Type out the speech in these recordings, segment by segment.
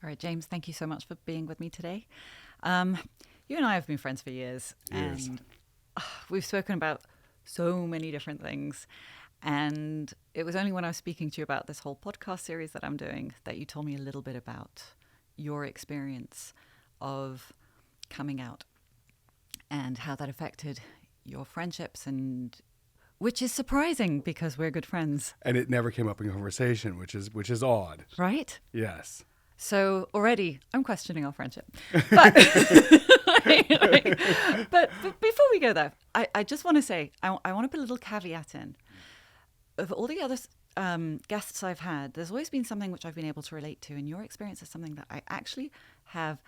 All right, James, thank you so much for being with me today. You and I have been friends for years, and we've spoken about so many different things. And it was only when I was speaking to you about this whole podcast series that I'm doing that you told me a little bit about your experience of coming out and how that affected your friendships, and which is surprising because we're good friends. And it never came up in conversation, which is odd. Right? Yes. So already I'm questioning our friendship. But, but before we go there, I just want to say, I want to put a little caveat in. Of all the other guests I've had, there's always been something which I've been able to relate to. And your experience is something that I actually have.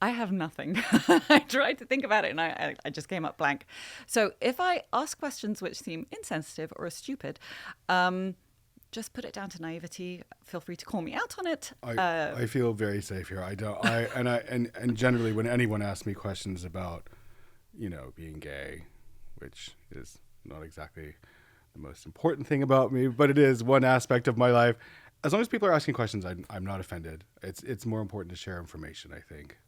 I have nothing. I tried to think about it and I just came up blank. So if I ask questions which seem insensitive or stupid, just put it down to naivety. Feel free to call me out on it. I feel very safe here. And generally when anyone asks me questions about, being gay, which is not exactly the most important thing about me, but it is one aspect of my life. As long as people are asking questions, I'm not offended. It's more important to share information, I think,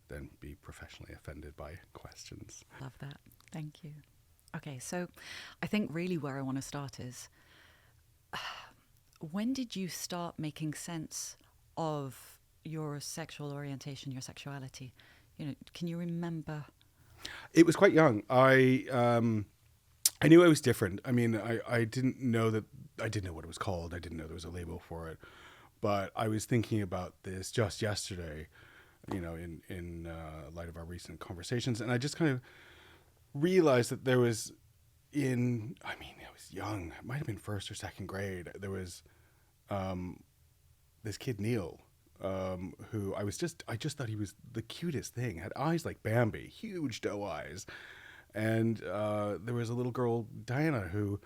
than be professionally offended by questions. Love that. Thank you. Okay, so I think really where I want to start is, when did you start making sense of your sexual orientation, your sexuality? Can you remember? It was quite young. I knew I was different. I mean, I didn't know what it was called. I didn't know there was a label for it. But I was thinking about this just yesterday, in light of our recent conversations. And I just kind of realized that there was I was young. It might have been first or second grade. There was this kid, Neil, who I just thought he was the cutest thing. Had eyes like Bambi, huge doe eyes. And there was a little girl, Diana, who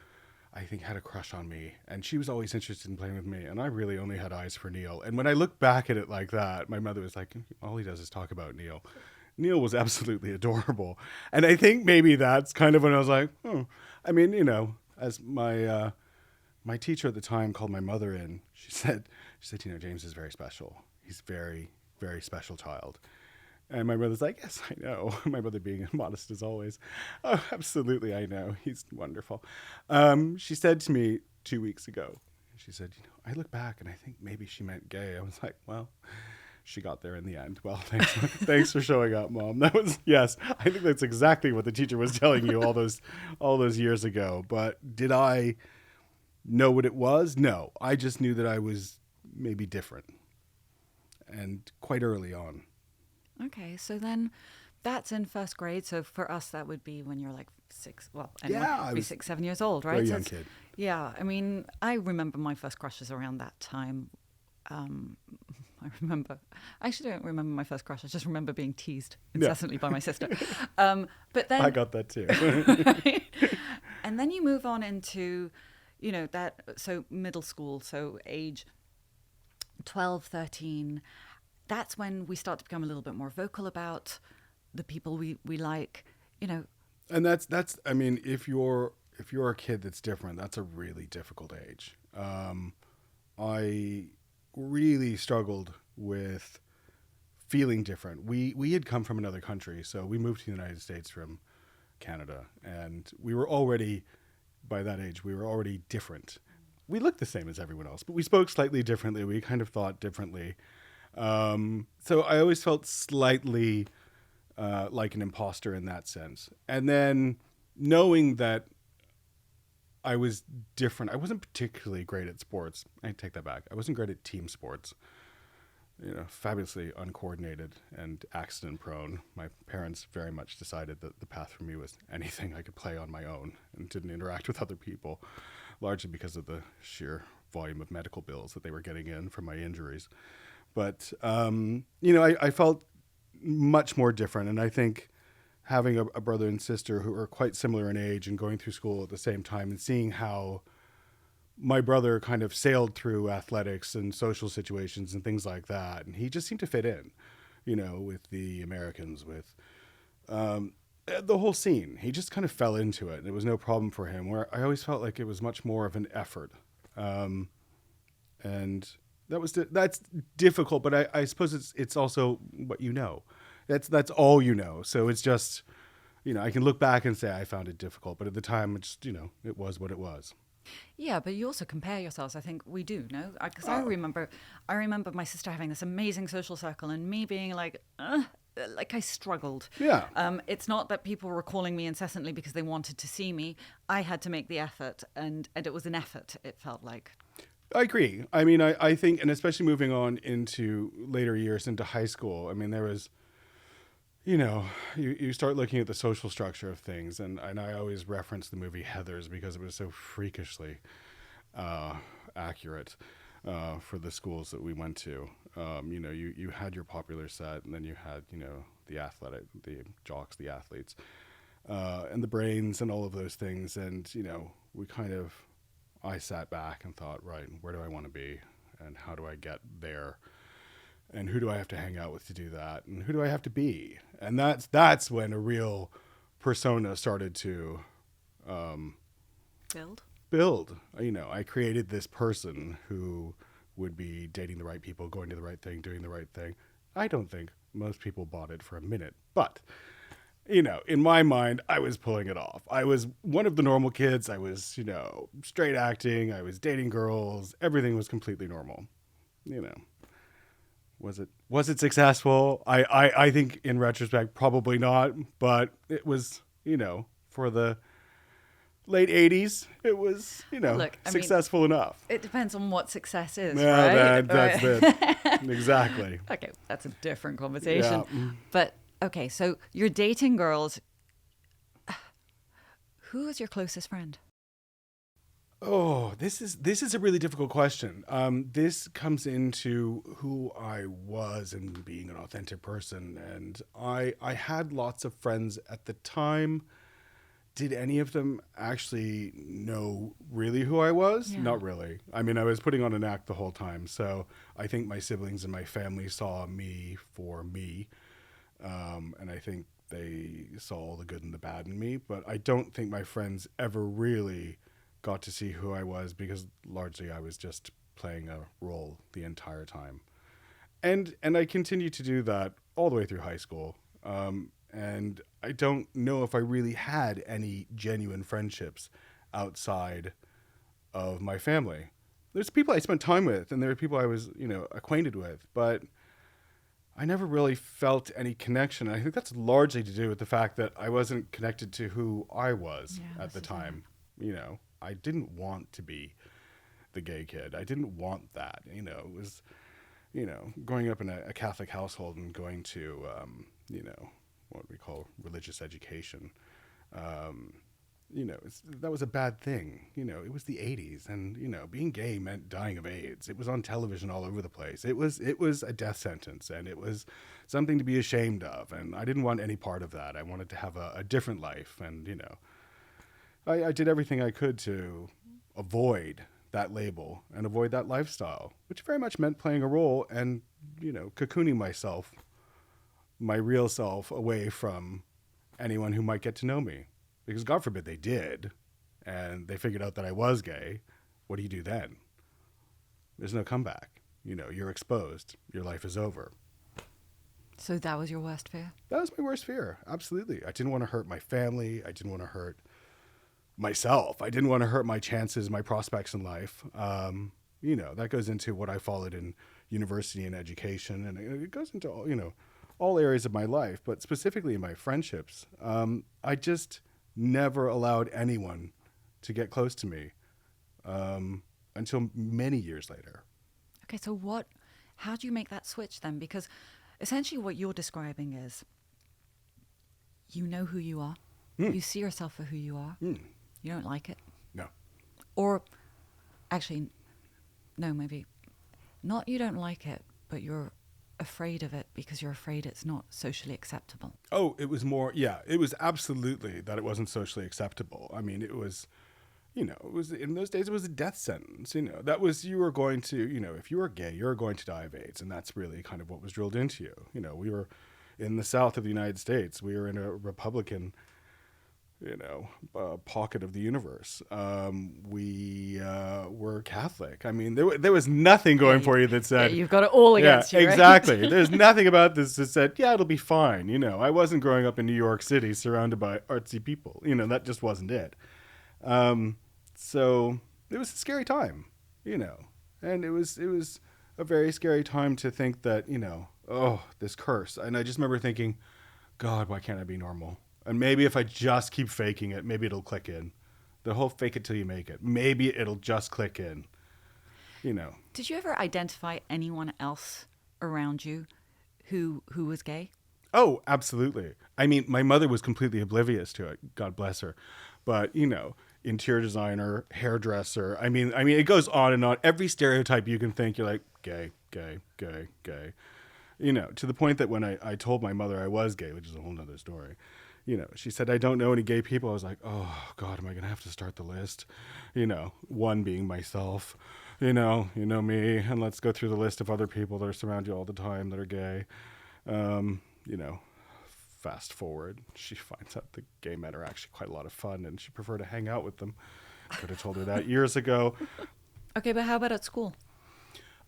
I think had a crush on me. And she was always interested in playing with me. And I really only had eyes for Neil. And when I look back at it like that, my mother was like, all he does is talk about Neil. Neil was absolutely adorable. And I think maybe that's kind of when I was like, I mean, as my my teacher at the time called my mother in, she said, James is very special. He's very, very special child. And my brother's like, yes, I know. My brother being modest as always. Oh, absolutely, I know. He's wonderful. She said to me 2 weeks ago, she said, I look back and I think maybe she meant gay. I was like, well, she got there in the end. Well, thanks for showing up, Mom. Yes, I think that's exactly what the teacher was telling you all those years ago. But did I know what it was? No, I just knew that I was maybe different, and quite early on. Okay, so then that's in first grade. So for us, that would be when you're like 6. Well, anyone Yeah, would be 6, 7 years old, right? Very So young kid. Yeah, I mean, I remember my first crushes around that time. I actually don't remember my first crush. I just remember being teased incessantly by my sister. But then I got that too. right? And then you move on into, so middle school, so age 12, 13. That's when we start to become a little bit more vocal about the people we like, And that's I mean, if you're a kid that's different, that's a really difficult age. I really struggled with feeling different. We had come from another country, so we moved to the United States from Canada, and we were already, by that age, we were already different. We looked the same as everyone else, but we spoke slightly differently. We kind of thought differently. So I always felt slightly like an imposter in that sense. And then knowing that I was different, I wasn't particularly great at sports. I take that back. I wasn't great at team sports. Fabulously uncoordinated and accident prone. My parents very much decided that the path for me was anything I could play on my own and didn't interact with other people, largely because of the sheer volume of medical bills that they were getting in from my injuries. But, I felt much more different. And I think having a brother and sister who are quite similar in age and going through school at the same time and seeing how my brother kind of sailed through athletics and social situations and things like that. And he just seemed to fit in, with the Americans, with the whole scene. He just kind of fell into it. And it was no problem for him, where I always felt like it was much more of an effort. And that's difficult, but I suppose it's also what you know. That's all you know. So it's just, I can look back and say I found it difficult, but at the time, it's it was what it was. Yeah, but you also compare yourselves. I think we do, no? Because I remember my sister having this amazing social circle, and me being like I struggled. Yeah. It's not that people were calling me incessantly because they wanted to see me. I had to make the effort, and it was an effort. It felt like. I agree. I mean, I think, and especially moving on into later years, into high school, I mean, there was, you start looking at the social structure of things. And I always reference the movie Heathers because it was so freakishly accurate for the schools that we went to. You had your popular set, and then you had, the jocks, the athletes, and the brains and all of those things. And, I sat back and thought, right, where do I want to be, and how do I get there, and who do I have to hang out with to do that, and who do I have to be? And that's when a real persona started to build. I created this person who would be dating the right people, going to the right thing, doing the right thing. I don't think most people bought it for a minute, but in my mind, I was pulling it off. I was one of the normal kids. I was, straight acting. I was dating girls. Everything was completely normal. Was it successful? I think in retrospect, probably not, but it was, for the late 80s, it was, successful enough. It depends on what success is, right? Right. That's it. Exactly. Okay, that's a different conversation. Yeah. But okay, so you're dating girls. Who is your closest friend? Oh, this is a really difficult question. This comes into who I was and being an authentic person. And I had lots of friends at the time. Did any of them actually know really who I was? Yeah. Not really. I mean, I was putting on an act the whole time. So I think my siblings and my family saw me for me. And I think they saw all the good and the bad in me. But I don't think my friends ever really got to see who I was, because largely I was just playing a role the entire time. And I continued to do that all the way through high school. And I don't know if I really had any genuine friendships outside of my family. There's people I spent time with, and there are people I was, acquainted with, but I never really felt any connection. And I think that's largely to do with the fact that I wasn't connected to who I was at the time. I didn't want to be the gay kid. I didn't want that. It was, growing up in a Catholic household and going to, what we call religious education. That was a bad thing. It was the 80s, and, being gay meant dying of AIDS. It was on television all over the place. It was a death sentence, and it was something to be ashamed of. And I didn't want any part of that. I wanted to have a different life. And, I did everything I could to avoid that label and avoid that lifestyle, which very much meant playing a role and, cocooning myself, my real self, away from anyone who might get to know me. Because God forbid they did, and they figured out that I was gay. What do you do then? There's no comeback. You're exposed. Your life is over. So that was your worst fear? That was my worst fear. Absolutely. I didn't want to hurt my family. I didn't want to hurt myself. I didn't want to hurt my chances, my prospects in life. That goes into what I followed in university and education, and it goes into all areas of my life, but specifically in my friendships. I just never allowed anyone to get close to me until many years later. Okay, so how do you make that switch then? Because essentially what you're describing is, you know who you are. You see yourself for who you are. You don't like it. No. Or actually, no, maybe not you don't like it, but you're afraid of it because you're afraid it's not socially acceptable. Oh, it was more, it was absolutely that it wasn't socially acceptable. I mean, it was, it was, in those days, it was a death sentence. That was, you were going to, if you were gay, you were going to die of AIDS. And that's really kind of what was drilled into you. We were in the South of the United States. We were in a Republican pocket of the universe. We were Catholic. I mean, there was nothing going for you that said, you've got it all against you, right? Exactly. There's nothing about this that said, yeah, it'll be fine. I wasn't growing up in New York City surrounded by artsy people. That just wasn't it. So it was a scary time, and it was a very scary time to think that, oh, this curse. And I just remember thinking, God, why can't I be normal? And maybe if I just keep faking it, maybe it'll click in. The whole fake it till you make it. Maybe it'll just click in. Did you ever identify anyone else around you who was gay? Oh, absolutely. I mean, my mother was completely oblivious to it. God bless her. But, interior designer, hairdresser. I mean, it goes on and on. Every stereotype you can think, you're like, gay, gay, gay, gay. To the point that when I told my mother I was gay, which is a whole nother story, she said, I don't know any gay people. I was like, oh, God, am I going to have to start the list? One being myself, me, and let's go through the list of other people that are surround you all the time that are gay. Fast forward, she finds out the gay men are actually quite a lot of fun and she preferred to hang out with them. Could have told her that years ago. Okay, but how about at school?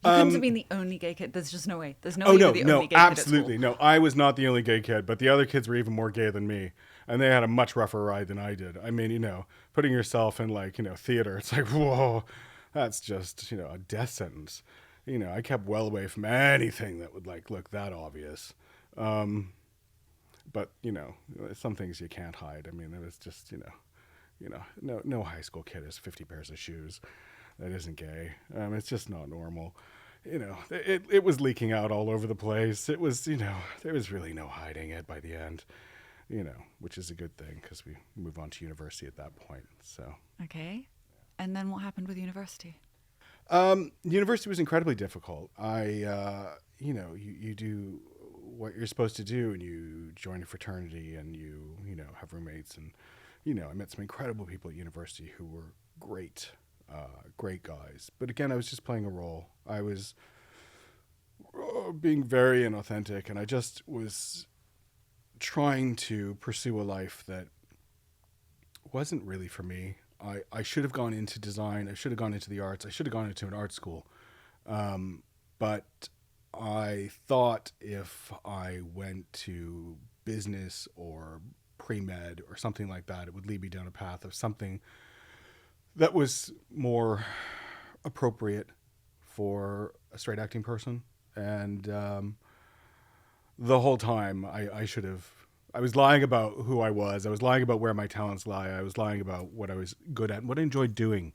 You couldn't have been the only gay kid. There's just no way. There's no way you're the only gay absolutely. kid at school. No, I was not the only gay kid, but the other kids were even more gay than me. And they had a much rougher ride than I did. I mean, putting yourself in theater, it's like, whoa, that's just, a death sentence. I kept well away from anything that would look that obvious. But, some things you can't hide. I mean, it was just, no high school kid has 50 pairs of shoes. That isn't gay. It's just not normal. It was leaking out all over the place. It was, there was really no hiding it by the end, which is a good thing because we move on to university at that point. So. Okay. And then what happened with university? University was incredibly difficult. You do what you're supposed to do and you join a fraternity and you have roommates and, I met some incredible people at university who were great guys. But again, I was just playing a role. I was being very inauthentic, and I just was trying to pursue a life that wasn't really for me. I should have gone into design. I should have gone into the arts. I should have gone into an art school. But I thought if I went to business or pre-med or something like that, it would lead me down a path of something that was more appropriate for a straight acting person. And the whole time I was lying about who I was. I was lying about where my talents lie. I was lying about what I was good at and what I enjoyed doing.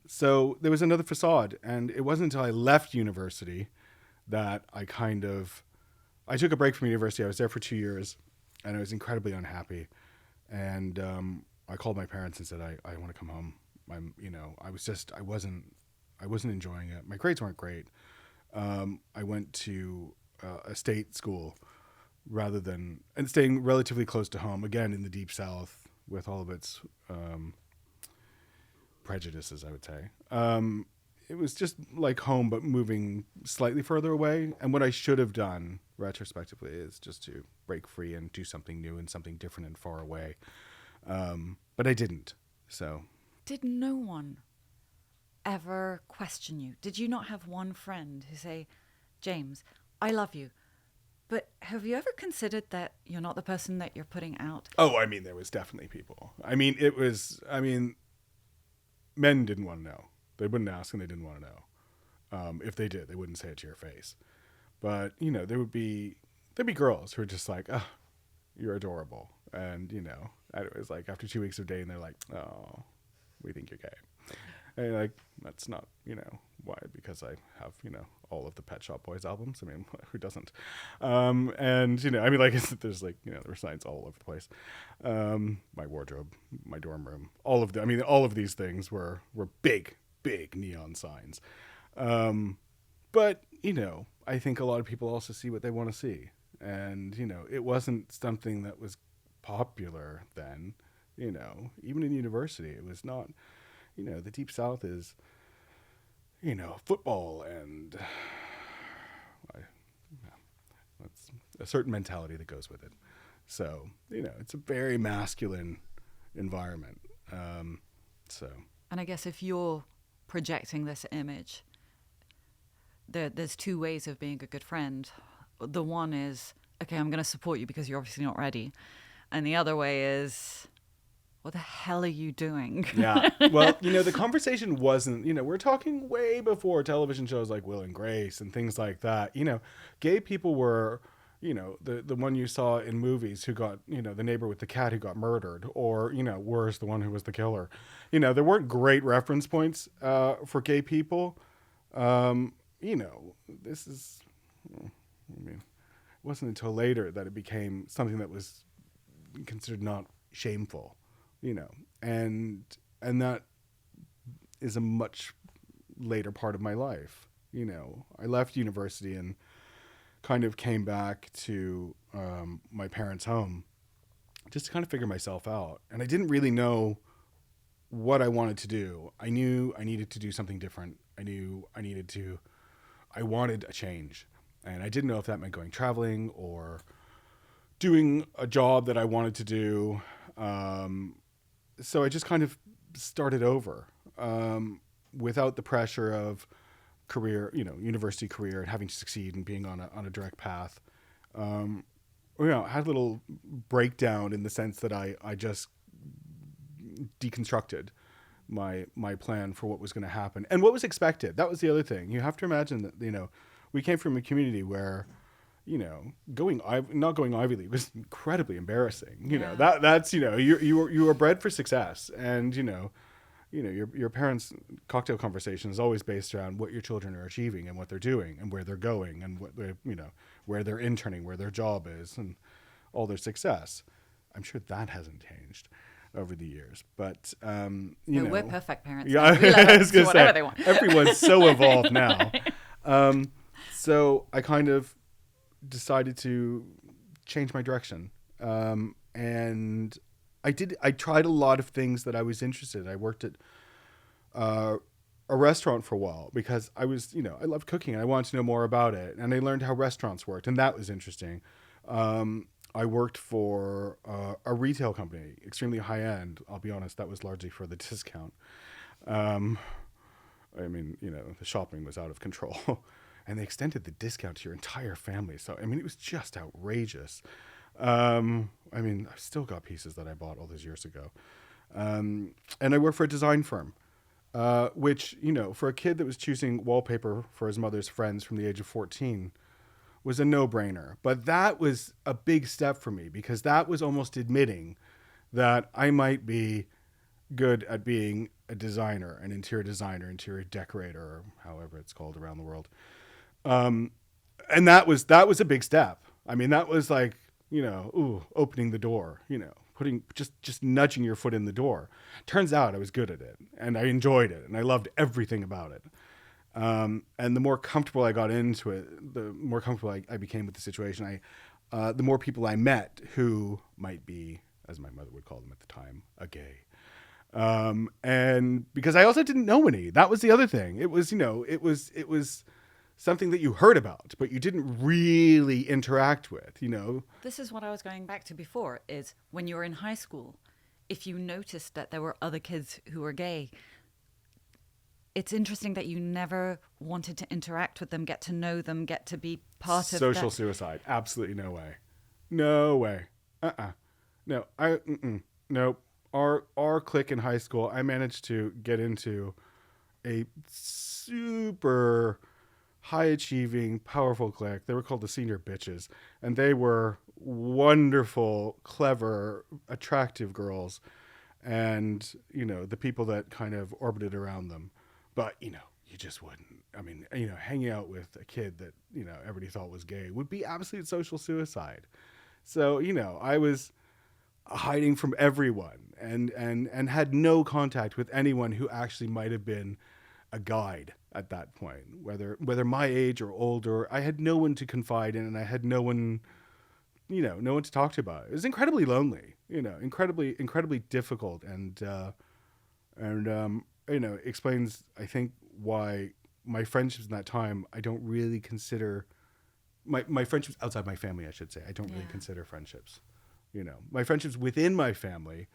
So there was another facade. And it wasn't until I left university that I took a break from university. I was there for 2 years and I was incredibly unhappy. And I called my parents and said, I want to come home. I wasn't enjoying it. My grades weren't great. I went to a state school and staying relatively close to home, again, in the deep South with all of its prejudices, I would say. It was just like home, but moving slightly further away. And what I should have done retrospectively is just to break free and do something new and something different and far away. But I didn't. So, did no one ever question you? Did you not have one friend who say, James, I love you, but have you ever considered that you're not the person that you're putting out? Oh, I mean, there was definitely people. Men didn't want to know. They wouldn't ask and they didn't want to know. If they did, they wouldn't say it to your face. But, there'd be girls who were just like, oh, you're adorable. And, it was like after 2 weeks of dating, they're like, oh, we think you're gay. And you're like, that's not, why? Because I have, all of the Pet Shop Boys albums. I mean, who doesn't? And, there's there were signs all over the place. My wardrobe, my dorm room, all of these things were big neon signs. But, I think a lot of people also see what they want to see. And, it wasn't something that was popular then, even in university. It was not, the Deep South is, football and that's a certain mentality that goes with it. So, it's a very masculine environment. So. And I guess if you're projecting this image, there's two ways of being a good friend. The one is, okay, I'm going to support you because you're obviously not ready. And the other way is, what the hell are you doing? Yeah. Well, the conversation wasn't, we're talking way before television shows like Will and Grace and things like that. Gay people were, the one you saw in movies who got, the neighbor with the cat who got murdered, or, worse, the one who was the killer. There weren't great reference points for gay people. This is, it wasn't until later that it became something that was considered not shameful, and that is a much later part of my life. I left university and kind of came back to my parents' home just to kind of figure myself out. And I didn't really know what I wanted to do. I knew I needed to do something different. I wanted a change. And I didn't know if that meant going traveling or doing a job that I wanted to do. So I just kind of started over without the pressure of career, university career and having to succeed and being on a direct path. I had a little breakdown in the sense that I just deconstructed my plan for what was going to happen and what was expected. That was the other thing. You have to imagine that, we came from a community where, not going Ivy League was incredibly embarrassing. That's, you were bred for success, and, your parents' cocktail conversation is always based around what your children are achieving and what they're doing and where they're going and what they, where they're interning, where their job is, and all their success. I'm sure that hasn't changed over the years, but we're perfect parents. Yeah, we let I was them do gonna whatever say, they want. Everyone's so evolved now. So I kind of decided to change my direction, and I tried a lot of things that I was interested in. I worked at a restaurant for a while because I was, I loved cooking and I wanted to know more about it. And I learned how restaurants worked, and that was interesting. I worked for a retail company, extremely high end. I'll be honest, that was largely for the discount. The shopping was out of control. And they extended the discount to your entire family. So, it was just outrageous. I've still got pieces that I bought all those years ago. And I worked for a design firm, which, for a kid that was choosing wallpaper for his mother's friends from the age of 14 was a no-brainer. But that was a big step for me because that was almost admitting that I might be good at being a designer, an interior designer, interior decorator, or however it's called around the world. And that was a big step. That was like, opening the door, putting just nudging your foot in the door. Turns out I was good at it and I enjoyed it and I loved everything about it. And the more comfortable I got into it, the more comfortable I became with the situation. The more people I met who might be, as my mother would call them at the time, a gay. And because I also didn't know any, that was the other thing. It was something that you heard about, but you didn't really interact with, This is what I was going back to before, is when you were in high school, if you noticed that there were other kids who were gay, it's interesting that you never wanted to interact with them, get to know them, get to be part of social suicide. Absolutely no way. No way. No, nope. Our clique in high school, I managed to get into a super high-achieving, powerful clique. They were called the Senior Bitches, and they were wonderful, clever, attractive girls, and the people that kind of orbited around them. But you just wouldn't. Hanging out with a kid that everybody thought was gay would be absolute social suicide. So I was hiding from everyone and had no contact with anyone who actually might have been a guide at that point, whether my age or older. I had no one to confide in, and I had no one to talk to about it. It was incredibly lonely, incredibly difficult, and explains, I think, why my friendships in that time, I don't really consider my friendships outside my family, I should say. I don't really consider friendships. My friendships within my family,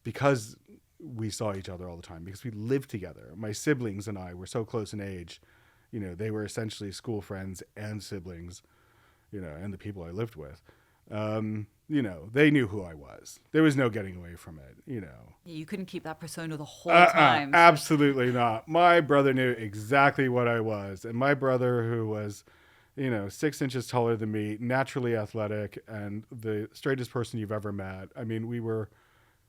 because we saw each other all the time, because we lived together. My siblings and I were so close in age. They were essentially school friends and siblings, and the people I lived with. They knew who I was. There was no getting away from it, You couldn't keep that persona the whole time. Absolutely not. My brother knew exactly what I was. And my brother, who was, 6 inches taller than me, naturally athletic, and the straightest person you've ever met. I mean, we were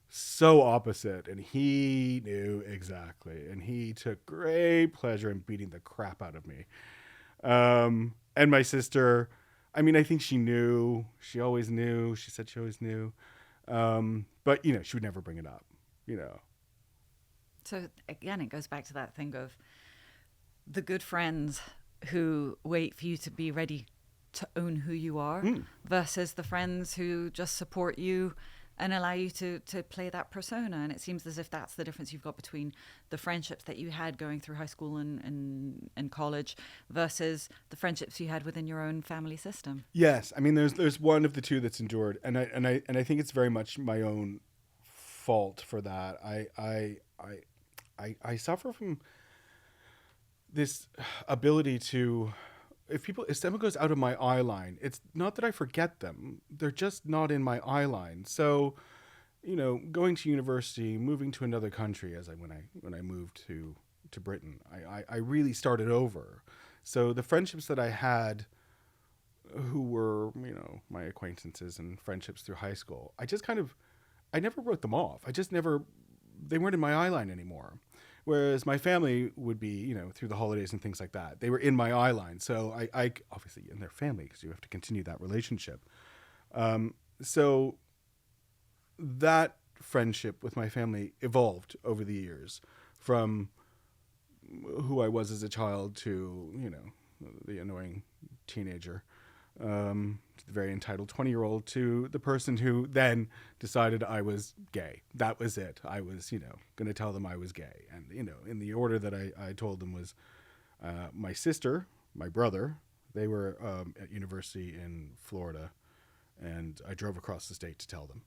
so opposite, and he knew exactly. And he took great pleasure in beating the crap out of me. And my sister, I mean, I think she knew. She always knew. She said she always knew. But, she would never bring it up, So, again, it goes back to that thing of the good friends who wait for you to be ready to own who you are versus the friends who just support you and allow you to play that persona. And it seems as if that's the difference you've got between the friendships that you had going through high school and college versus the friendships you had within your own family system. Yes. I mean, there's one of the two that's endured. And I think it's very much my own fault for that. I suffer from this ability to, if someone goes out of my eye line, it's not that I forget them. They're just not in my eye line. So, going to university, moving to another country, when I moved to Britain, I really started over. So the friendships that I had, who were, my acquaintances and friendships through high school, I never wrote them off. They weren't in my eye line anymore. Whereas my family would be, through the holidays and things like that. They were in my eye line. So I obviously in their family, because you have to continue that relationship. So that friendship with my family evolved over the years from who I was as a child to, the annoying teenager, to the very entitled 20-year-old, to the person who then decided I was gay. That was it. I was, going to tell them I was gay. And, in the order that I told them was my sister, my brother. They were at university in Florida, and I drove across the state to tell them.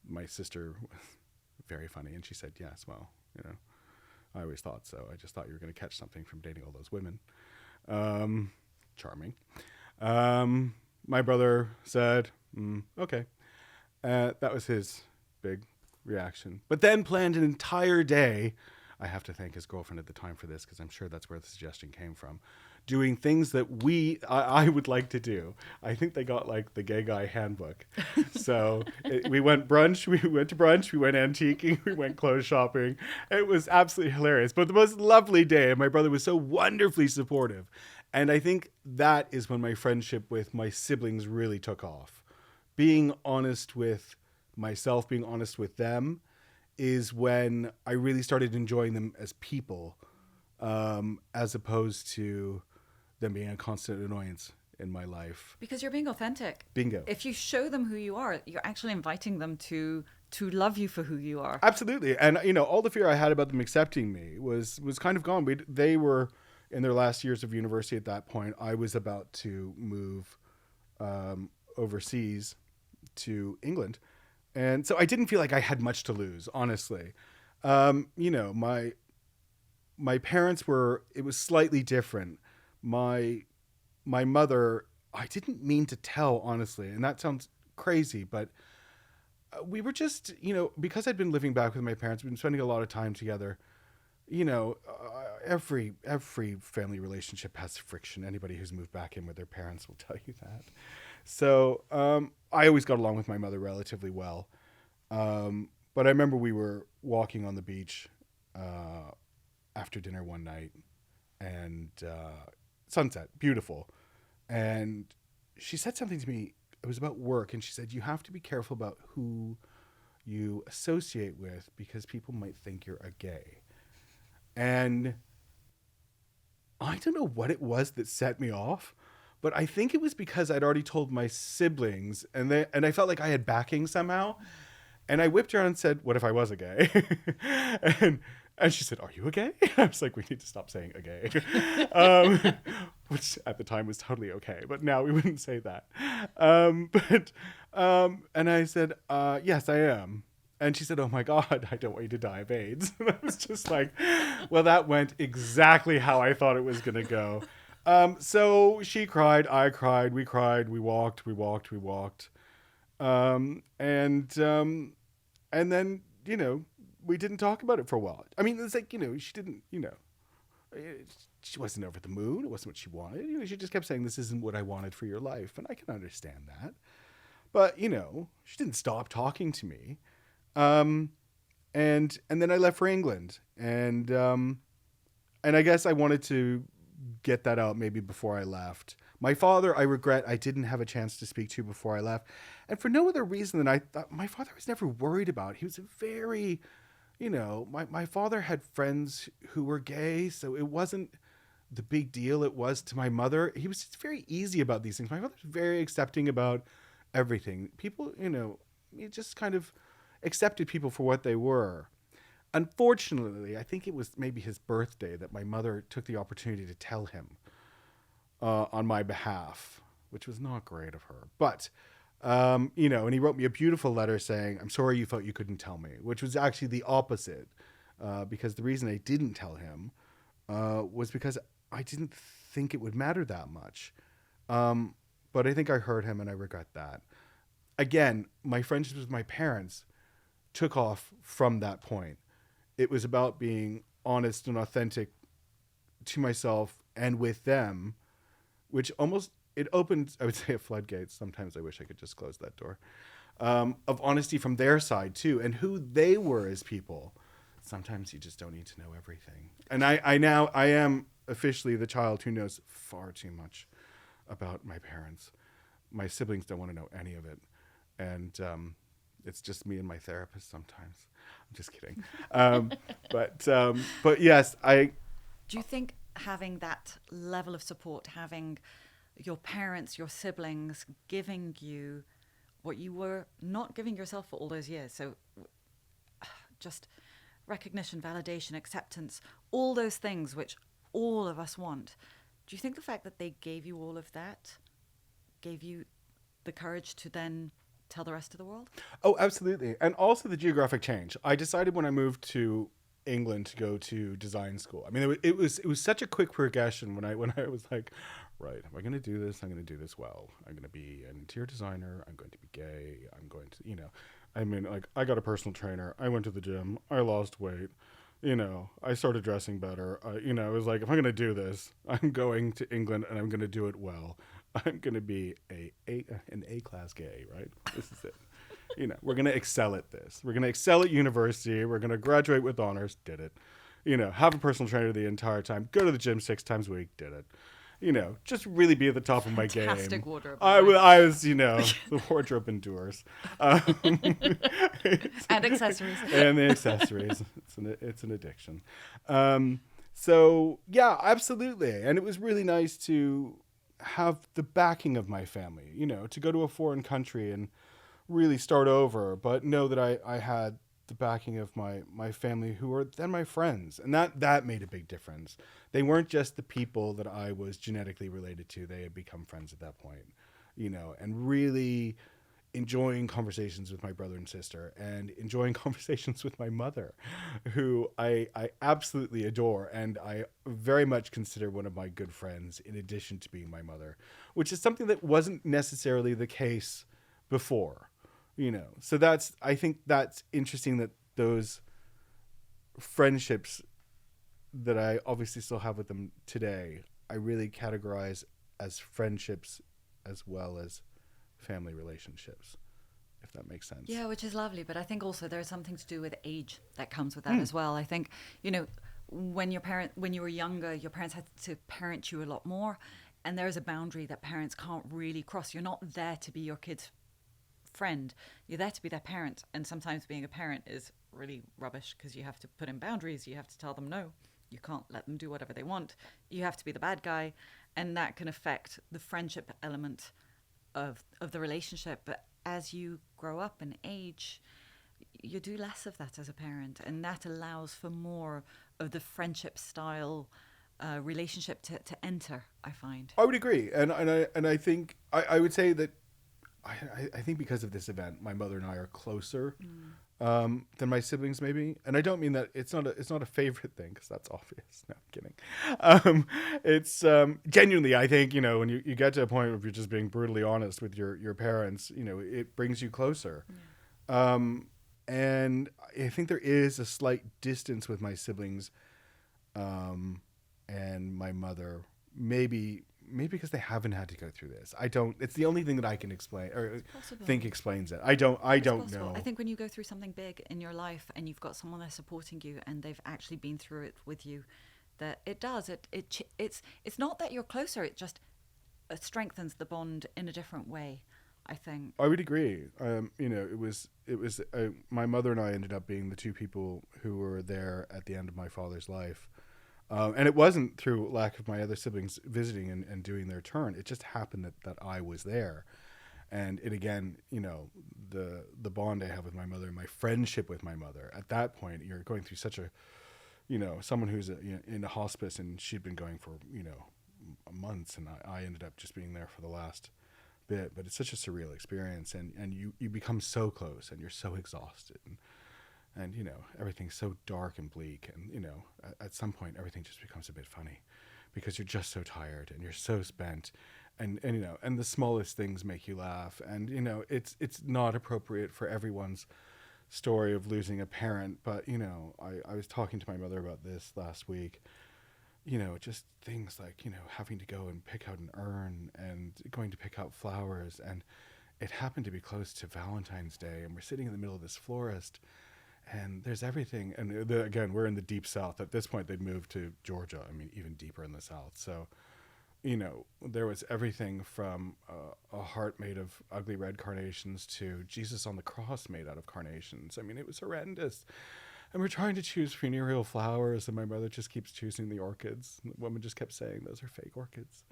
My sister was very funny, and she said, yes, well, I always thought so. I just thought you were going to catch something from dating all those women. Charming. My brother said, okay. That was his big reaction. But then planned an entire day. I have to thank his girlfriend at the time for this, because I'm sure that's where the suggestion came from. Doing things that I would like to do. I think they got like the gay guy handbook. So we went to brunch, we went antiquing, we went clothes shopping. It was absolutely hilarious, but the most lovely day. And my brother was so wonderfully supportive. And I think that is when my friendship with my siblings really took off. Being honest with myself, being honest with them, is when I really started enjoying them as people, as opposed to them being a constant annoyance in my life. Because you're being authentic. Bingo. If you show them who you are, you're actually inviting them to love you for who you are. Absolutely. And, all the fear I had about them accepting me was kind of gone. They were in their last years of university at that point. I was about to move overseas to England. And so I didn't feel like I had much to lose, honestly. My parents it was slightly different. My mother, I didn't mean to tell, honestly, and that sounds crazy, but we were just, because I'd been living back with my parents, we've been spending a lot of time together. Every family relationship has friction. Anybody who's moved back in with their parents will tell you that. So I always got along with my mother relatively well. But I remember we were walking on the beach after dinner one night, and sunset, beautiful. And she said something to me. It was about work, and she said, you have to be careful about who you associate with, because people might think you're a gay. And I don't know what it was that set me off, but I think it was because I'd already told my siblings, and I felt like I had backing somehow. And I whipped around and said, what if I was a gay? and she said, are you a gay? I was like, we need to stop saying a gay. which at the time was totally okay, but now we wouldn't say that. And I said, yes, I am. And she said, oh my God, I don't want you to die of AIDS. And I was just like, well, that went exactly how I thought it was going to go. So she cried, I cried, we walked. And then, we didn't talk about it for a while. I mean, it's like, she didn't, she wasn't over the moon. It wasn't what she wanted. She just kept saying, this isn't what I wanted for your life. And I can understand that. But, she didn't stop talking to me. And then I left for England. And I guess I wanted to get that out maybe before I left. My father, I regret I didn't have a chance to speak to before I left. And for no other reason than I thought my father was never worried about. He was a very, my father had friends who were gay, so it wasn't the big deal it was to my mother. He was just very easy about these things. My father was very accepting about everything. People, he just kind of accepted people for what they were. Unfortunately, I think it was maybe his birthday that my mother took the opportunity to tell him on my behalf, which was not great of her. But, and he wrote me a beautiful letter saying, I'm sorry you felt you couldn't tell me, which was actually the opposite, because the reason I didn't tell him was because I didn't think it would matter that much. But I think I hurt him, and I regret that. Again, my friendships with my parents took off from that point. It was about being honest and authentic to myself and with them, which it opened, I would say, a floodgate. Sometimes I wish I could just close that door, of honesty from their side too, and who they were as people. Sometimes you just don't need to know everything. And I am officially the child who knows far too much about my parents. My siblings don't want to know any of it. And it's just me and my therapist sometimes. I'm just kidding. But yes, Do you think having that level of support, having your parents, your siblings giving you what you were not giving yourself for all those years, so just recognition, validation, acceptance, all those things which all of us want, do you think the fact that they gave you all of that gave you the courage to then tell the rest of the world? Oh, absolutely. And also the geographic change. I decided when I moved to England to go to design school. I mean, it was such a quick progression when I was like, right, am I going to do this? I'm going to do this well. I'm going to be an interior designer. I'm going to be gay. I'm going to, I mean, like, I got a personal trainer. I went to the gym. I lost weight. I started dressing better. It was like, if I'm going to do this, I'm going to England and I'm going to do it well. I'm going to be an A-class gay, right? This is it. We're going to excel at this. We're going to excel at university. We're going to graduate with honors. Did it. Have a personal trainer the entire time. Go to the gym 6 times a week. Did it. Just really be at the top of my game. Fantastic wardrobe. I was, the wardrobe endures. And accessories. And the accessories. It's an addiction. So, yeah, absolutely. And it was really nice to have the backing of my family, to go to a foreign country and really start over, but know that I had the backing of my family who were then my friends. And that made a big difference. They weren't just the people that I was genetically related to. They had become friends at that point, and really enjoying conversations with my brother and sister and enjoying conversations with my mother, who I absolutely adore. And I very much consider one of my good friends in addition to being my mother, which is something that wasn't necessarily the case before. So I think that's interesting that those friendships that I obviously still have with them today, I really categorize as friendships as well as family relationships, if that makes sense. Yeah, which is lovely. But I think also there's something to do with age that comes with that as well. I think, when you were younger, your parents had to parent you a lot more. And there's a boundary that parents can't really cross. You're not there to be your kid's friend. You're there to be their parent. And sometimes being a parent is really rubbish because you have to put in boundaries. You have to tell them no. You can't let them do whatever they want. You have to be the bad guy. And that can affect the friendship element of the relationship. But as you grow up and age, you do less of that as a parent. And that allows for more of the friendship style relationship to enter, I find. I would agree, and I think I would say that I think because of this event, my mother and I are closer than my siblings, maybe. And I don't mean that it's not a favorite thing, because that's obvious. No, I'm kidding. It's genuinely, I think, when you get to a point where you're just being brutally honest with your parents, it brings you closer. Yeah. And I think there is a slight distance with my siblings and my mother, maybe because they haven't had to go through this. It's the only thing that I can explain or think explains it. I don't know. I think when you go through something big in your life and you've got someone there supporting you and they've actually been through it with you, that it's not that you're closer, it just strengthens the bond in a different way, I think. I would agree. It was my mother and I ended up being the two people who were there at the end of my father's life. And it wasn't through lack of my other siblings visiting and doing their turn. It just happened that I was there. And it again, the bond I have with my mother, my friendship with my mother, at that point, you're going through such a, someone who's in a hospice, and she'd been going for, months, and I ended up just being there for the last bit. But it's such a surreal experience, and you become so close, and you're so exhausted. And everything's so dark and bleak, and at some point everything just becomes a bit funny, because you're just so tired and you're so spent, and the smallest things make you laugh, and it's not appropriate for everyone's story of losing a parent, but I was talking to my mother about this last week, just things like having to go and pick out an urn and going to pick out flowers, and it happened to be close to Valentine's Day, and we're sitting in the middle of this florist. And there's everything. And again, we're in the deep South. At this point, they'd moved to Georgia. I mean, even deeper in the South. So, there was everything from a heart made of ugly red carnations to Jesus on the cross made out of carnations. I mean, it was horrendous. And we're trying to choose funereal flowers, and my mother just keeps choosing the orchids. And the woman just kept saying, "Those are fake orchids.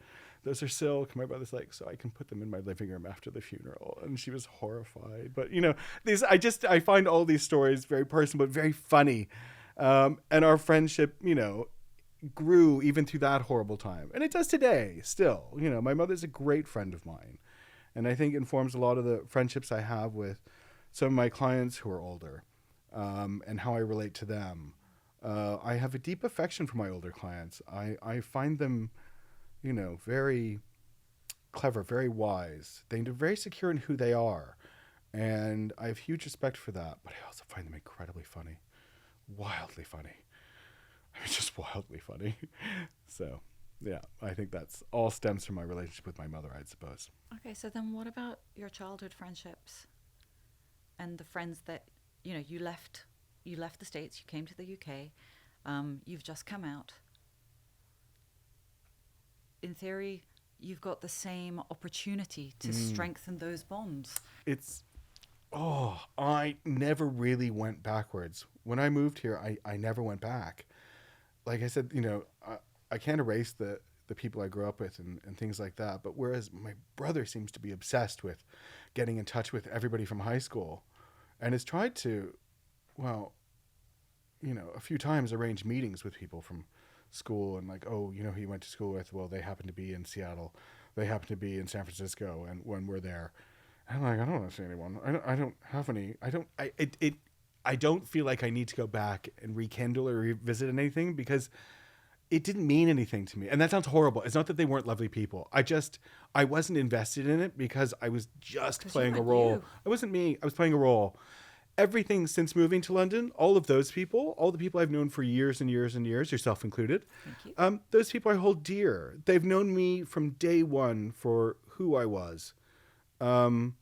Those are silk." And my brother's like, "So I can put them in my living room after the funeral." And she was horrified. But I find all these stories very personal, but very funny. And our friendship, grew even through that horrible time. And it does today still. My mother's a great friend of mine. And I think informs a lot of the friendships I have with some of my clients who are older, and how I relate to them. I have a deep affection for my older clients. I find them very clever, very wise. They're very secure in who they are. And I have huge respect for that. But I also find them incredibly funny. Wildly funny. I mean, just wildly funny. So, yeah, I think that's all stems from my relationship with my mother, I suppose. Okay, so then what about your childhood friendships and the friends that, you left the States, you came to the UK, you've just come out. In theory, you've got the same opportunity to strengthen those bonds. I never really went backwards. When I moved here, I never went back. Like I said, I can't erase the people I grew up with and things like that. But whereas my brother seems to be obsessed with getting in touch with everybody from high school, and has tried to, a few times arrange meetings with people from school, and like, he went to school with, they happen to be in Seattle, they happen to be in San Francisco, and when we're there, and I'm like, I don't want to see anyone. I don't have any. I don't feel like I need to go back and rekindle or revisit anything, because it didn't mean anything to me. And that sounds horrible. It's not that they weren't lovely people. I wasn't invested in it because I was just playing a role. It wasn't me. I was playing a role. Everything since moving to London, all of those people, all the people I've known for years and years and years, yourself included, Thank you. those people I hold dear. They've known me from day one for who I was. And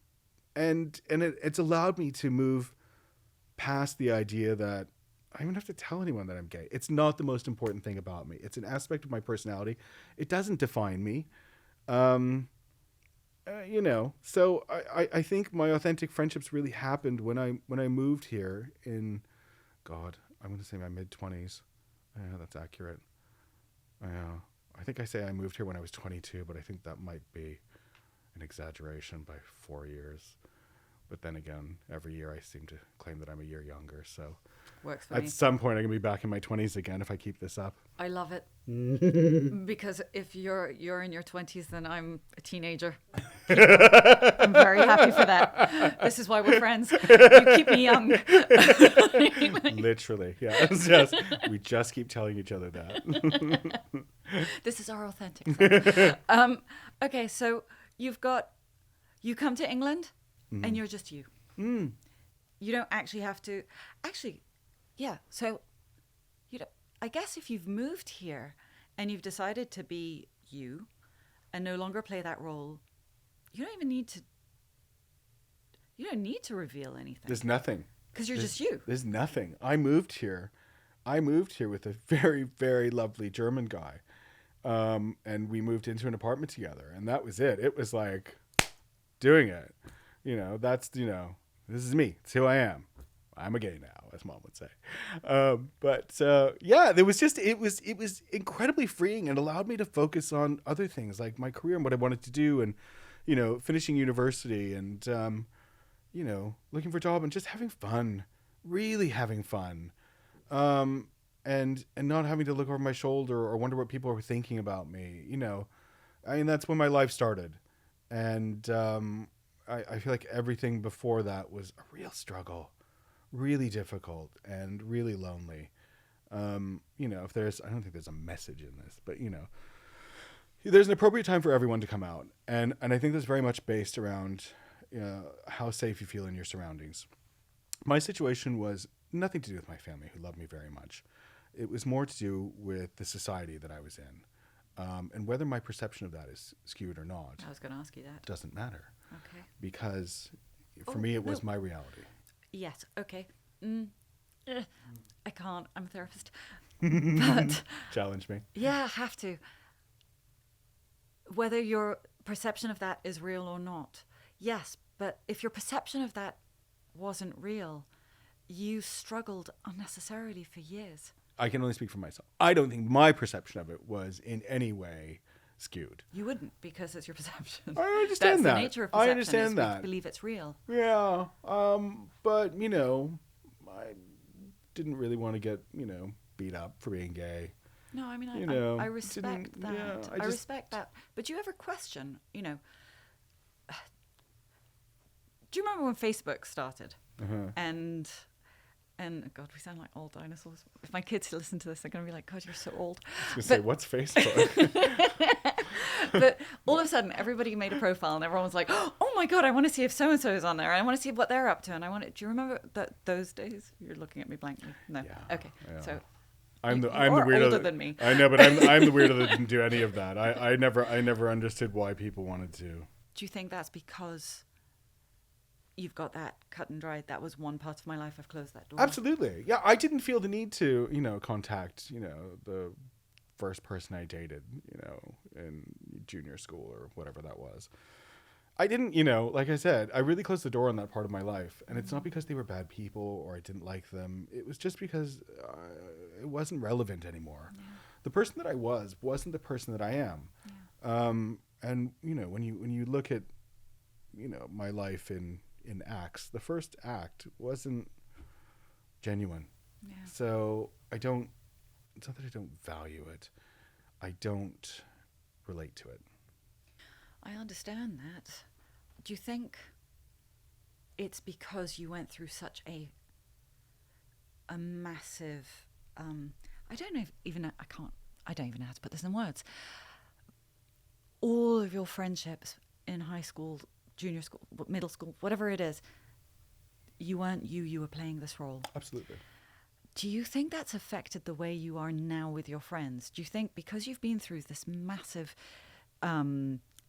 it's allowed me to move past the idea that I don't have to tell anyone that I'm gay. It's not the most important thing about me. It's an aspect of my personality. It doesn't define me. So I think my authentic friendships really happened when I moved here in, God, I'm going to say my mid-20s. Yeah, that's accurate. I think I say I moved here when I was 22, but I think that might be an exaggeration by 4 years. But then again, every year I seem to claim that I'm a year younger. So Works for at me. some point, I'm going to be back in my 20s again if I keep this up. I love it. Because if you're in your 20s, then I'm a teenager. I'm very happy for that. This is why we're friends. You keep me young. Literally, yes, yes. We just keep telling each other that. This is our authentic self. Okay, so you come to England and you're just you. Mm. You don't actually have to. Actually, yeah. So, I guess if you've moved here and you've decided to be you and no longer play that role, you don't need to reveal anything. There's nothing. Because you're just you. There's nothing. I moved here with a very, very lovely German guy. And we moved into an apartment together, and that was it. It was like doing it. This is me. It's who I am. I'm a gay now, as Mom would say. It was incredibly freeing and allowed me to focus on other things like my career and what I wanted to do, and, finishing university and, looking for a job and just having fun, really having fun. And not having to look over my shoulder or wonder what people are thinking about me. That's when my life started. And I feel like everything before that was a real struggle, really difficult and really lonely. I don't think there's a message in this, but there's an appropriate time for everyone to come out. And I think that's very much based around how safe you feel in your surroundings. My situation was nothing to do with my family, who loved me very much. It was more to do with the society that I was in. And whether my perception of that is skewed or not. I was going to ask you that. Doesn't matter. Okay. Because for me, it was my reality. Yes. Okay. I can't. I'm a therapist. But challenge me. Yeah, I have to. Whether your perception of that is real or not. Yes, but if your perception of that wasn't real, you struggled unnecessarily for years. I can only speak for myself. I don't think my perception of it was in any way skewed. You wouldn't, because it's your perception. I understand that. That's the nature of perception. I understand that. We believe it's real. Yeah. But, I didn't really want to get, beat up for being gay. No, I mean, I respect that. Yeah, I respect that. But do you ever question, do you remember when Facebook started? Uh-huh. And God, we sound like old dinosaurs. If my kids listen to this, they're going to be like, God, you're so old. I was going to say, what's Facebook? But all of a sudden, everybody made a profile and everyone was like, oh my God, I want to see if so-and-so is on there. I want to see what they're up to. And do you remember those days? You're looking at me blankly. No. Yeah, okay. Yeah. So I'm the weirdo older than me. I know, but I'm the weirdo that didn't do any of that. I never understood why people wanted to. Do you think that's because you've got that cut and dried? That was one part of my life. I've closed that door. Absolutely. Yeah, I didn't feel the need to, contact, the first person I dated, in junior school or whatever that was. I didn't, like I said, I really closed the door on that part of my life. And it's not because they were bad people or I didn't like them. It was just because it wasn't relevant anymore. Yeah. The person that I wasn't the person that I am. Yeah. And, when you look at, my life in acts, the first act wasn't genuine. Yeah. So it's not that I don't value it. I don't relate to it. I understand that. Do you think it's because you went through such a massive, I don't even know how to put this in words. All of your friendships in high school, junior school, middle school, whatever it is, you weren't you were playing this role. Absolutely. Do you think that's affected the way you are now with your friends? Do you think because you've been through this massive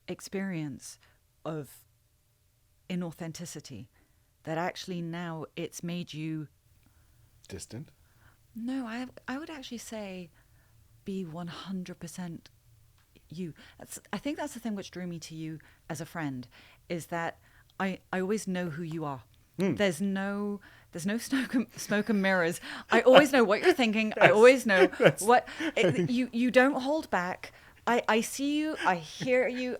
experience of inauthenticity that actually now it's made you distant? No, I would actually say be 100% you. I think that's the thing which drew me to you as a friend, is that I always know who you are. There's no smoke and mirrors. I always know what you're thinking. I always know what you don't hold back. I see you, I hear you,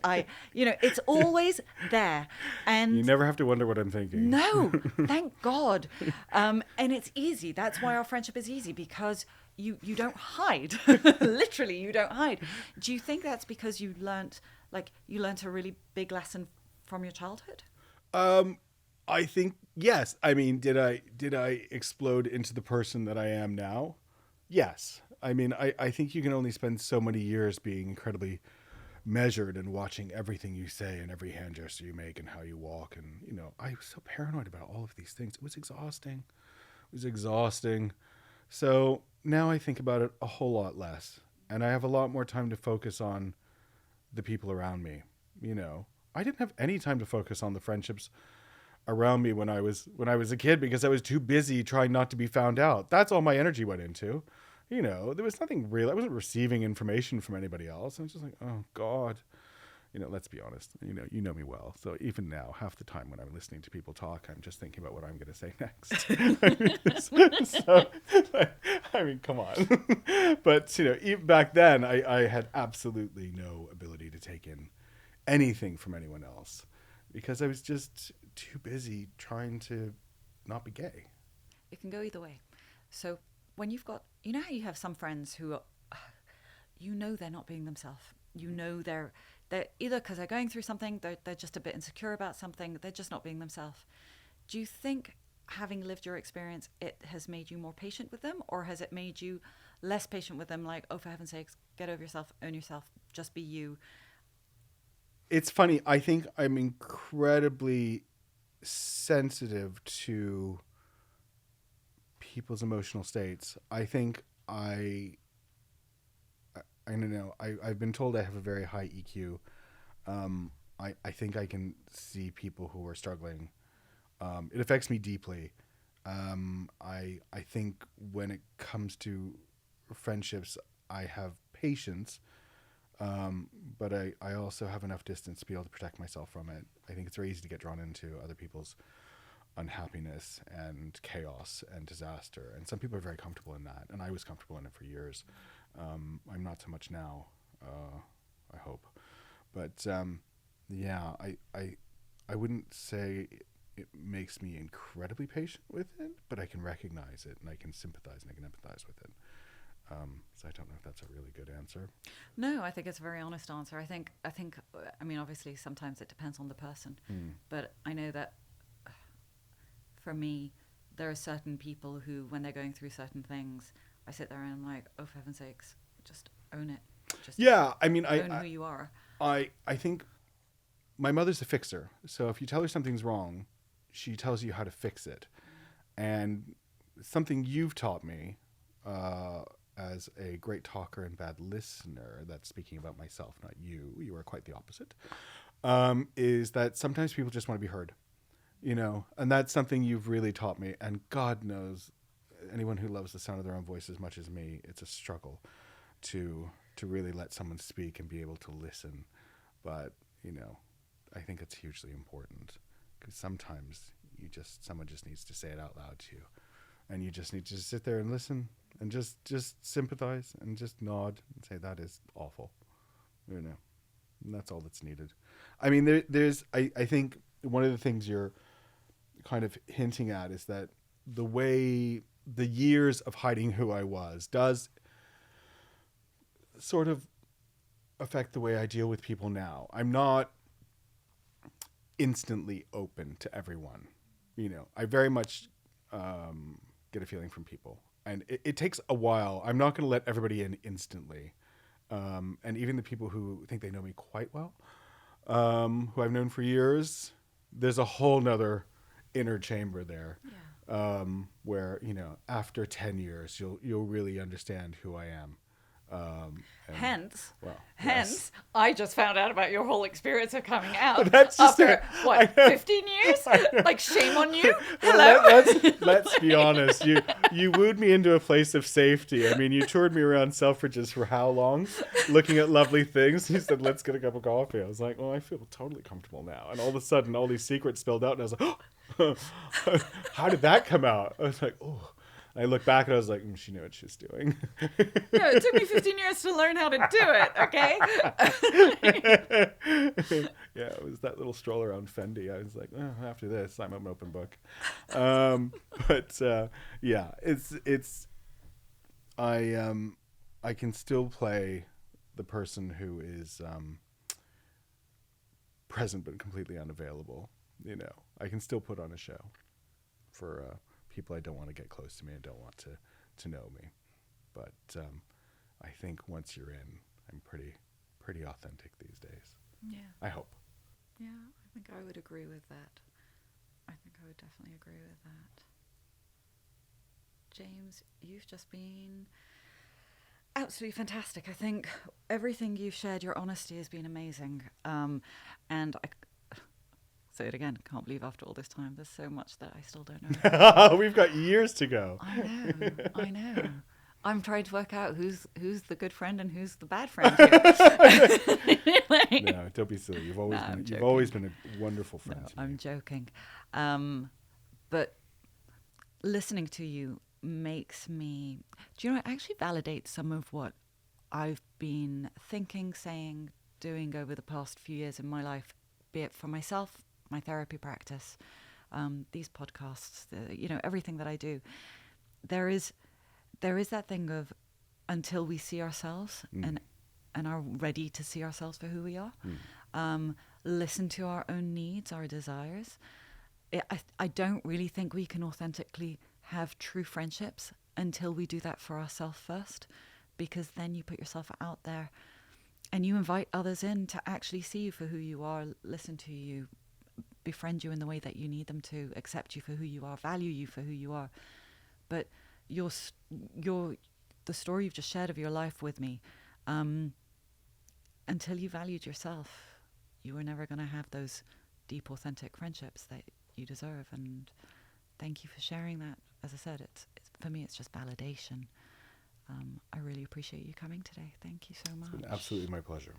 it's always there. And You never have to wonder what I'm thinking. no, thank God. And it's easy. That's why our friendship is easy, because you don't hide. Literally, you don't hide. Do you think that's because you learnt a really big lesson from your childhood? I think yes. I mean, did I explode into the person that I am now? Yes. I mean, I think you can only spend so many years being incredibly measured and watching everything you say and every hand gesture you make and how you walk. And, I was so paranoid about all of these things. It was exhausting. So now I think about it a whole lot less. And I have a lot more time to focus on the people around me. I didn't have any time to focus on the friendships around me when I was a kid because I was too busy trying not to be found out. That's all my energy went into. There was nothing real. I wasn't receiving information from anybody else. I was just like, oh God. Let's be honest. You know me well. So even now, half the time when I'm listening to people talk, I'm just thinking about what I'm going to say next. Come on. But even back then, I had absolutely no ability to take in anything from anyone else because I was just too busy trying to not be gay. It can go either way. So when you've got, how you have some friends who are, they're not being themselves. They're either because they're going through something, they're just a bit insecure about something, they're just not being themselves. Do you think having lived your experience, it has made you more patient with them, or has it made you less patient with them? Like, oh, for heaven's sakes, get over yourself, own yourself, just be you. It's funny. I think I'm incredibly sensitive to people's emotional states. I think I don't know. I've been told I have a very high EQ. I think I can see people who are struggling. It affects me deeply. I think when it comes to friendships, I have patience, but I also have enough distance to be able to protect myself from it. I think it's very easy to get drawn into other people's unhappiness and chaos and disaster. And some people are very comfortable in that. And I was comfortable in it for years. I'm not so much now, I hope. But yeah, I wouldn't say it makes me incredibly patient with it, but I can recognize it and I can sympathize and I can empathize with it. So I don't know if that's a really good answer. No, I think it's a very honest answer. I think, obviously sometimes it depends on the person, but I know that for me, there are certain people who, when they're going through certain things, I sit there and I'm like, oh, for heaven's sakes, just own it. Just own who you are. I think my mother's a fixer. So if you tell her something's wrong, she tells you how to fix it. And something you've taught me as a great talker and bad listener, that's speaking about myself, not you. You are quite the opposite, is that sometimes people just want to be heard. And that's something you've really taught me. And God knows, anyone who loves the sound of their own voice as much as me, it's a struggle to really let someone speak and be able to listen. But, I think it's hugely important because sometimes someone just needs to say it out loud to you. And you just need to sit there and listen and just sympathize and just nod and say, that is awful. And that's all that's needed. I mean, I think one of the things you're kind of hinting at is that the way the years of hiding who I was does sort of affect the way I deal with people now. I'm not instantly open to everyone. I very much get a feeling from people, and it takes a while. I'm not going to let everybody in instantly. And even the people who think they know me quite well, who I've known for years, there's a whole nother inner chamber there. Yeah. Where, after 10 years, you'll really understand who I am. Hence, yes. I just found out about your whole experience of coming out That's just after, 15 years? Like, shame on you? Hello? Let's be honest. You wooed me into a place of safety. I mean, you toured me around Selfridges for how long? Looking at lovely things. You said, let's get a cup of coffee. I was like, well, I feel totally comfortable now. And all of a sudden, all these secrets spilled out. And I was like, oh, how did that come out? I was like, oh, I look back and I was like, she knew what she was doing. No, it took me 15 years to learn how to do it, okay? Yeah, it was that little stroll around Fendi. I was like, after this, I'm an open book. Yeah, I can still play the person who is present but completely unavailable. I can still put on a show for people I don't want to get close to me and don't want to know me. But I think once you're in, I'm pretty authentic these days. Yeah. I hope. Yeah, I think I would agree with that. I think I would definitely agree with that. James, you've just been absolutely fantastic. I think everything you've shared, your honesty has been amazing. And I say it again, can't believe after all this time, there's so much that I still don't know. We've got years to go. I know. I'm trying to work out who's the good friend and who's the bad friend here. No, don't be silly. You've always been a wonderful friend. No, I'm joking. But listening to you makes me, it actually validates some of what I've been thinking, saying, doing over the past few years in my life, be it for myself, my therapy practice, these podcasts, everything that I do. There is that thing of, until we see ourselves and are ready to see ourselves for who we are, listen to our own needs, our desires. I don't really think we can authentically have true friendships until we do that for ourselves first, because then you put yourself out there and you invite others in to actually see you for who you are, listen to you, befriend you in the way that you need them to, accept you for who you are, value you for who you are. But the story you've just shared of your life with me, until you valued yourself, you were never going to have those deep, authentic friendships that you deserve. And thank you for sharing that. As I said, it's for me, it's just validation. I really appreciate you coming today. Thank you so much. It's been absolutely my pleasure.